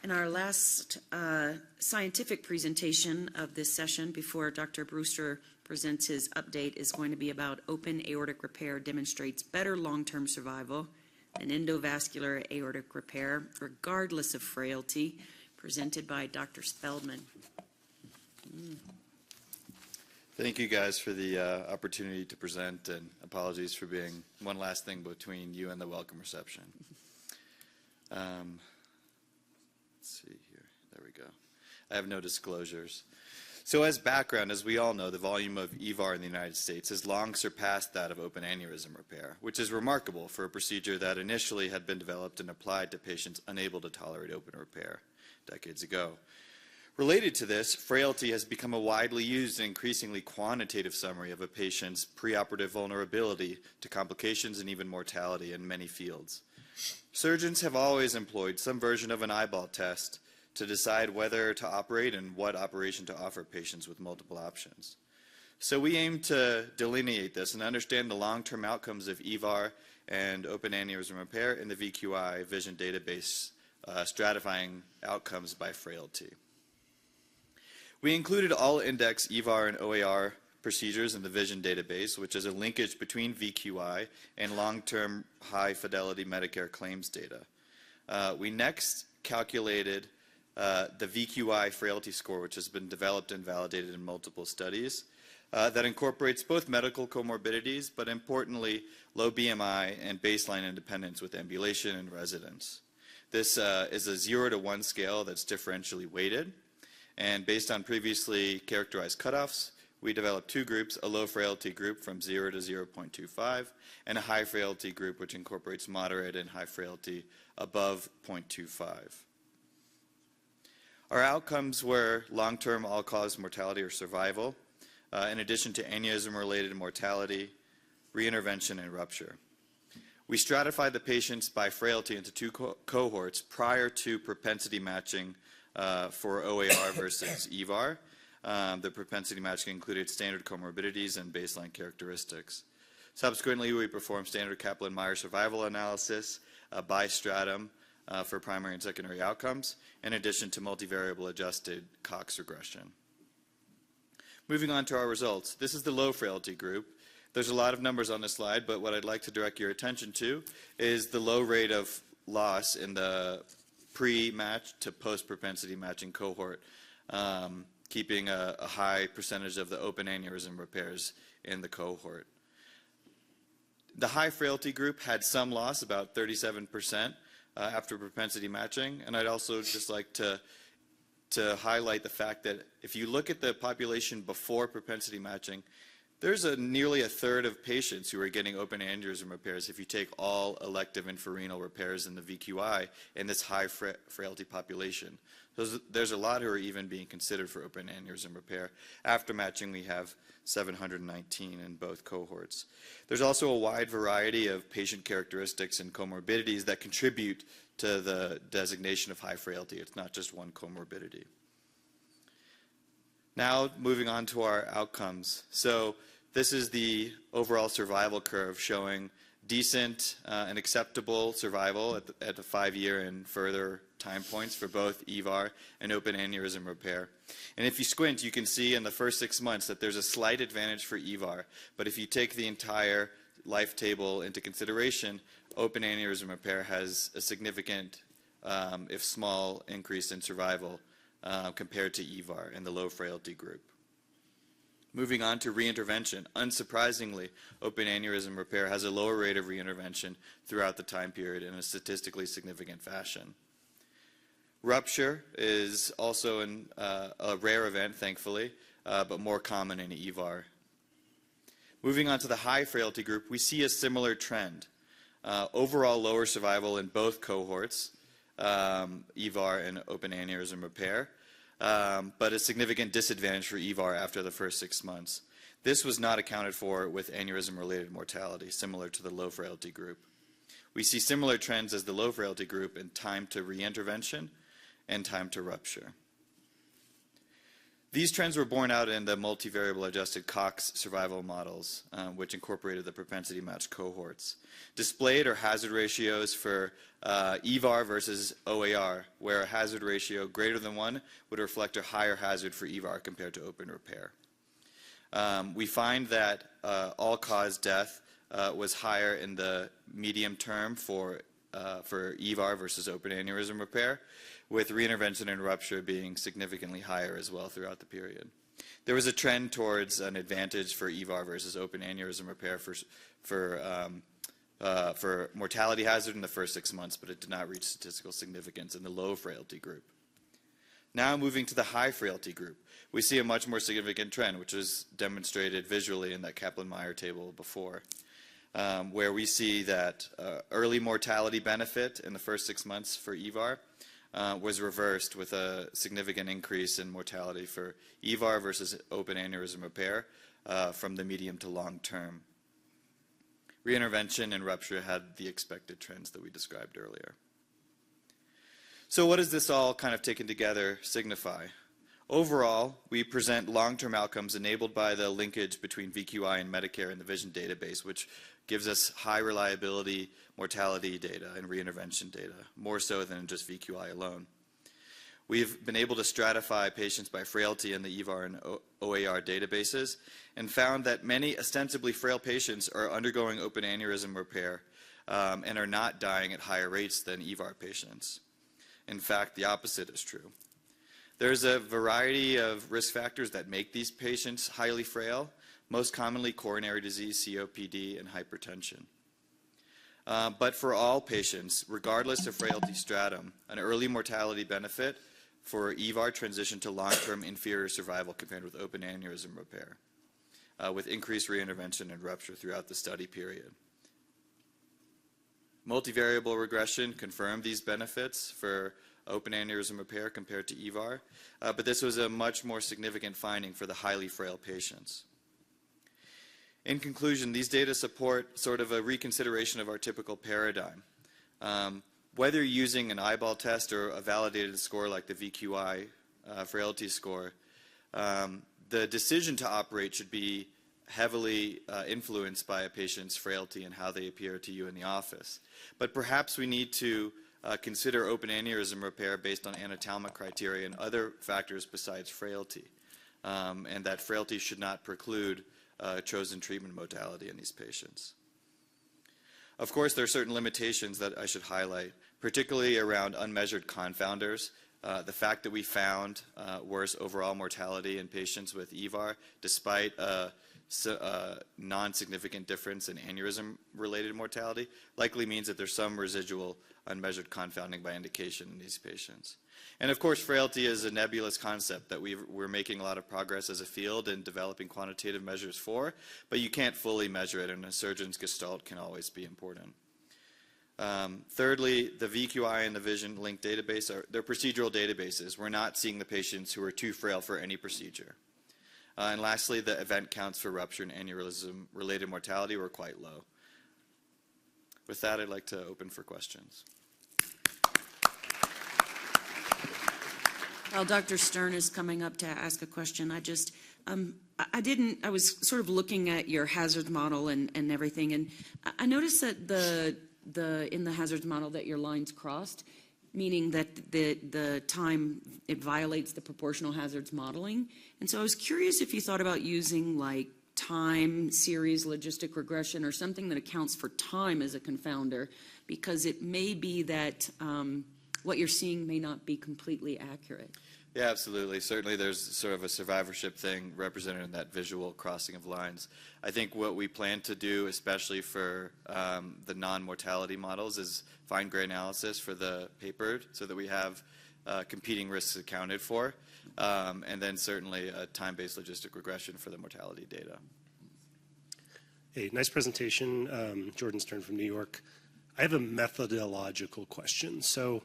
And our last scientific presentation of this session before Dr. Brewster presents his update is going to be about open aortic repair demonstrates better long-term survival than endovascular aortic repair, regardless of frailty, presented by Dr. Speldman. Thank you guys for the opportunity to present, and apologies for being one last thing between you and the welcome reception. Let's see here. There we go. I have no disclosures. So as background, as we all know, the volume of EVAR in the United States has long surpassed that of open aneurysm repair, which is remarkable for a procedure that initially had been developed and applied to patients unable to tolerate open repair decades ago. Related to this, frailty has become a widely used and increasingly quantitative summary of a patient's preoperative vulnerability to complications and even mortality in many fields. Surgeons have always employed some version of an eyeball test to decide whether to operate and what operation to offer patients with multiple options. So we aim to delineate this and understand the long-term outcomes of EVAR and open aneurysm repair in the VQI vision database, stratifying outcomes by frailty. We included all index EVAR and OAR procedures in the vision database, which is a linkage between VQI and long-term high-fidelity Medicare claims data. We next calculated the VQI frailty score, which has been developed and validated in multiple studies, that incorporates both medical comorbidities, but importantly, low BMI and baseline independence with ambulation and residence. This is a 0 to 1 scale that's differentially weighted, and based on previously characterized cutoffs, we developed two groups, a low frailty group from 0 to 0.25, and a high frailty group which incorporates moderate and high frailty above 0.25. Our outcomes were long-term all-cause mortality or survival, in addition to aneurysm-related mortality, reintervention, and rupture. We stratified the patients by frailty into two cohorts prior to propensity matching for OAR versus EVAR. The propensity matching included standard comorbidities and baseline characteristics. Subsequently, we performed standard Kaplan-Meier survival analysis by stratum for primary and secondary outcomes, in addition to multivariable adjusted Cox regression. Moving on to our results. This is the low frailty group. There's a lot of numbers on this slide, but what I'd like to direct your attention to is the low rate of loss in the pre-match to post-propensity matching cohort, keeping a high percentage of the open aneurysm repairs in the cohort. The high frailty group had some loss, about 37%, after propensity matching, and I'd also just like to highlight the fact that if you look at the population before propensity matching, there's nearly a third of patients who are getting open aneurysm repairs if you take all elective infrarenal repairs in the VQI in this high frailty population. So there's a lot who are even being considered for open aneurysm repair. After matching, we have 719 in both cohorts. There's also a wide variety of patient characteristics and comorbidities that contribute to the designation of high frailty. It's not just one comorbidity. Now, moving on to our outcomes. So this is the overall survival curve showing decent and acceptable survival at the 5-year and further time points for both EVAR and open aneurysm repair. And if you squint, you can see in the first 6 months that there's a slight advantage for EVAR. But if you take the entire life table into consideration, open aneurysm repair has a significant, if small, increase in survival compared to EVAR in the low frailty group. Moving on to reintervention. Unsurprisingly, open aneurysm repair has a lower rate of reintervention throughout the time period in a statistically significant fashion. Rupture is also a rare event, thankfully, but more common in EVAR. Moving on to the high frailty group, we see a similar trend. Overall lower survival in both cohorts, EVAR and open aneurysm repair, but a significant disadvantage for EVAR after the first 6 months. This was not accounted for with aneurysm-related mortality, similar to the low frailty group. We see similar trends as the low frailty group in time to reintervention and time to rupture. These trends were borne out in the multivariable adjusted Cox survival models, which incorporated the propensity matched cohorts. Displayed are hazard ratios for EVAR versus OAR, where a hazard ratio greater than 1 would reflect a higher hazard for EVAR compared to open repair. We find that all-cause death was higher in the medium term for EVAR versus open aneurysm repair, with reintervention and rupture being significantly higher as well throughout the period. There was a trend towards an advantage for EVAR versus open aneurysm repair for mortality hazard in the first 6 months, but it did not reach statistical significance in the low frailty group. Now moving to the high frailty group, we see a much more significant trend, which was demonstrated visually in that Kaplan-Meier table before, where we see that early mortality benefit in the first 6 months for EVAR was reversed with a significant increase in mortality for EVAR versus open aneurysm repair from the medium to long term. Reintervention and rupture had the expected trends that we described earlier. So what does this all kind of taken together signify? Overall, we present long-term outcomes enabled by the linkage between VQI and Medicare in the VISION database, which gives us high reliability mortality data and reintervention data, more so than just VQI alone. We've been able to stratify patients by frailty in the EVAR and OAR databases and found that many ostensibly frail patients are undergoing open aneurysm repair and are not dying at higher rates than EVAR patients. In fact, the opposite is true. There's a variety of risk factors that make these patients highly frail, most commonly coronary disease, COPD, and hypertension. But for all patients, regardless of frailty stratum, an early mortality benefit for EVAR transitioned to long-term inferior survival compared with open aneurysm repair, with increased reintervention and rupture throughout the study period. Multivariable regression confirmed these benefits for open aneurysm repair compared to EVAR, but this was a much more significant finding for the highly frail patients. In conclusion, these data support sort of a reconsideration of our typical paradigm. Whether using an eyeball test or a validated score like the VQI frailty score, the decision to operate should be heavily influenced by a patient's frailty and how they appear to you in the office. But perhaps we need to consider open aneurysm repair based on anatomic criteria and other factors besides frailty, and that frailty should not preclude chosen treatment modality in these patients. Of course, there are certain limitations that I should highlight, particularly around unmeasured confounders. The fact that we found worse overall mortality in patients with EVAR despite a non-significant difference in aneurysm-related mortality likely means that there's some residual unmeasured confounding by indication in these patients. And of course, frailty is a nebulous concept that we're making a lot of progress as a field in developing quantitative measures for, but you can't fully measure it, and a surgeon's gestalt can always be important. Thirdly, the VQI and the VISION linked database, they're procedural databases. We're not seeing the patients who are too frail for any procedure. And lastly, the event counts for rupture and aneurysm-related mortality were quite low. With that, I'd like to open for questions. While Dr. Stern is coming up to ask a question, I was sort of looking at your hazard model and everything, and I noticed that in the hazards model that your lines crossed, meaning that the time, it violates the proportional hazards modeling. And so I was curious if you thought about using like time series logistic regression or something that accounts for time as a confounder, because it may be that what you're seeing may not be completely accurate. Yeah, absolutely. Certainly there's sort of a survivorship thing represented in that visual crossing of lines. I think what we plan to do, especially for the non-mortality models, is fine gray analysis for the paper so that we have competing risks accounted for, and then certainly a time-based logistic regression for the mortality data. Hey, nice presentation. Jordan Stern from New York. I have a methodological question. So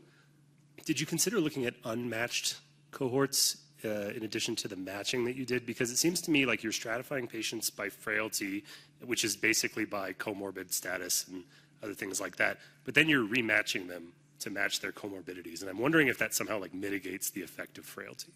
did you consider looking at unmatched cohorts in addition to the matching that you did? Because it seems to me like you're stratifying patients by frailty, which is basically by comorbid status and other things like that. But then you're rematching them to match their comorbidities. And I'm wondering if that somehow like mitigates the effect of frailty.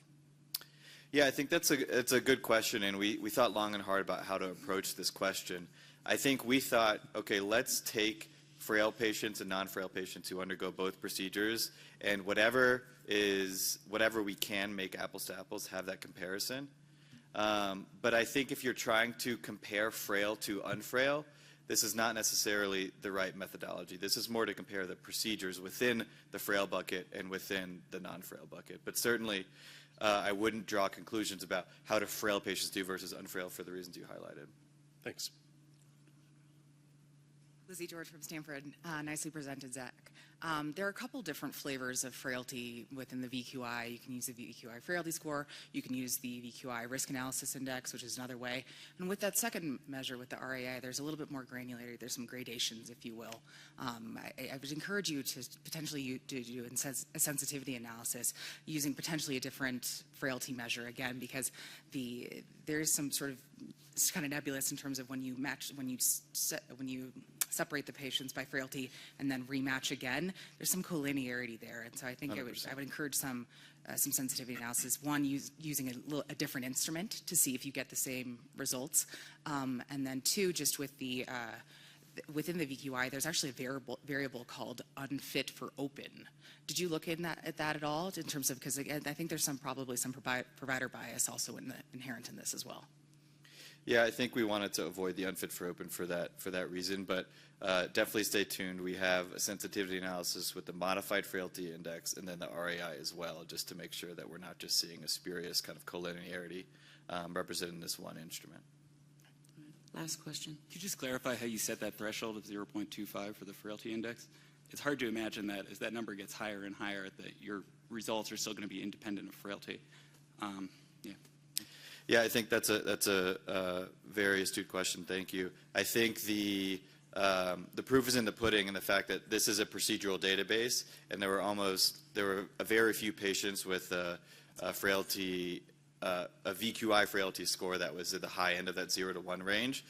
Yeah, I think it's a good question, and we thought long and hard about how to approach this question. I think we thought, okay, let's take frail patients and non-frail patients who undergo both procedures, and whatever we can make apples to apples, have that comparison. But I think if you're trying to compare frail to unfrail, this is not necessarily the right methodology. This is more to compare the procedures within the frail bucket and within the non-frail bucket. But certainly, I wouldn't draw conclusions about how do frail patients do versus unfrail for the reasons you highlighted. Thanks. Lizzie George from Stanford. Nicely presented, Zach. There are a couple different flavors of frailty within the VQI. You can use the VQI frailty score. You can use the VQI risk analysis index, which is another way. And with that second measure, with the RAI, there's a little bit more granularity. There's some gradations, if you will. I would encourage you to potentially do a sensitivity analysis using potentially a different frailty measure, again, because there is some sort of, it's kind of nebulous in terms of when you separate the patients by frailty and then rematch again, there's some collinearity there. And so I think I would encourage some sensitivity analysis. One, using a different instrument to see if you get the same results. And then two, just with within the VQI, there's actually a variable called unfit for open. Did you look at that at all in terms of, because again, I think there's probably some provider bias also inherent in this as well. Yeah, I think we wanted to avoid the unfit for open for that reason, but definitely stay tuned. We have a sensitivity analysis with the modified frailty index and then the RAI as well, just to make sure that we're not just seeing a spurious kind of collinearity represented in this one instrument. Last question. Could you just clarify how you set that threshold of 0.25 for the frailty index? It's hard to imagine that as that number gets higher and higher, that your results are still going to be independent of frailty. Yeah. Yeah, I think that's a very astute question. Thank you. I think the proof is in the pudding, and the fact that this is a procedural database, and there were a very few patients with a VQI frailty score that was at the high end of that 0 to 1 range.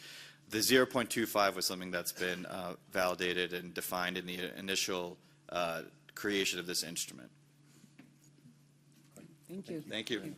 The 0.25 was something that's been validated and defined in the initial creation of this instrument. Thank you. Thank you.